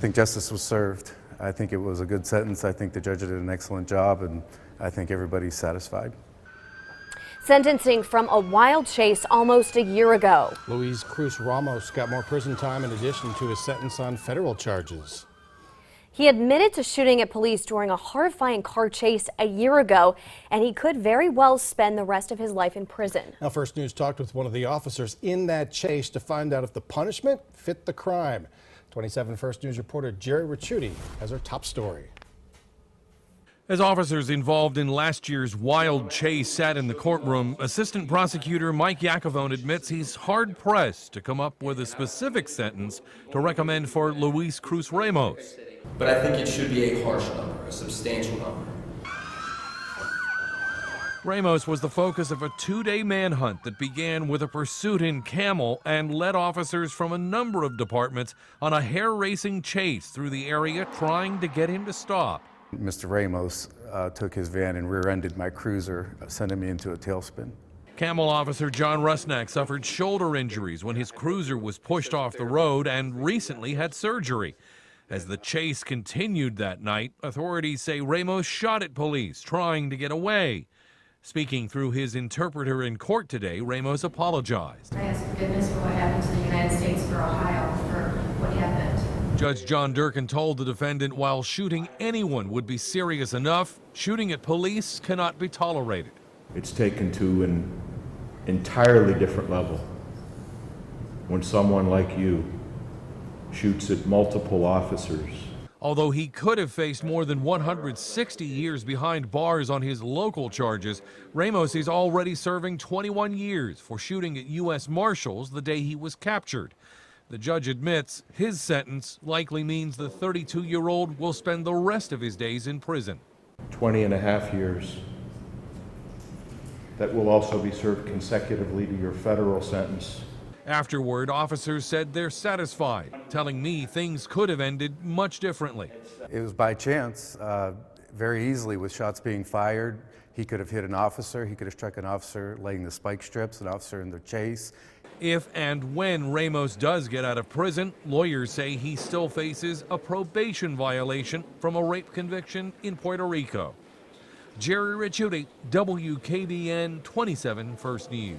I think justice was served. I think it was a good sentence. I think the judge did an excellent job, and I think everybody's satisfied. Sentencing from a wild chase almost a year ago. Cruz Ramo got more prison time in addition to his sentence on federal charges. He admitted to shooting at police during a horrifying car chase a year ago, and he could very well spend the rest of his life in prison. Now, First News talked with one of the officers in that chase to find out if the punishment fit the crime. 27 First News reporter Jerry Ricciuti has our top story. As officers involved in last year's wild chase sat in the courtroom, Assistant Prosecutor Mike Iacovone admits he's hard-pressed to come up with a specific sentence to recommend for Luis Cruz Ramos. But I think it should be a harsh number, a substantial number. Ramos was the focus of a two-day manhunt that began with a pursuit in Camel and led officers from a number of departments on a hair-racing chase through the area trying to get him to stop. Mr. Ramos took his van and rear-ended my cruiser, sending me into a tailspin. Camel officer John Rusnak suffered shoulder injuries when his cruiser was pushed off the road and recently had surgery. As the chase continued that night, authorities say Ramos shot at police trying to get away. Speaking through his interpreter in court today, Ramos apologized. I ask forgiveness for what happened to the United States, for Ohio, for what happened. Judge John Durkin told the defendant while shooting anyone would be serious enough, shooting at police cannot be tolerated. It's taken to an entirely different level when someone like you shoots at multiple officers. Although he could have faced more than 160 years behind bars on his local charges, Ramos is already serving 21 years for shooting at U.S. Marshals the day he was captured. The judge admits his sentence likely means the 32-year-old will spend the rest of his days in prison. 20 and a half years. That will also be served consecutively to your federal sentence. Afterward, officers said they're satisfied, telling me things could have ended much differently. It was by chance, very easily with shots being fired. He could have hit an officer, he could have struck an officer laying the spike strips, an officer in the chase. If and when Ramos does get out of prison, lawyers say he still faces a probation violation from a rape conviction in Puerto Rico. Jerry Ricciuti, WKBN 27 First News.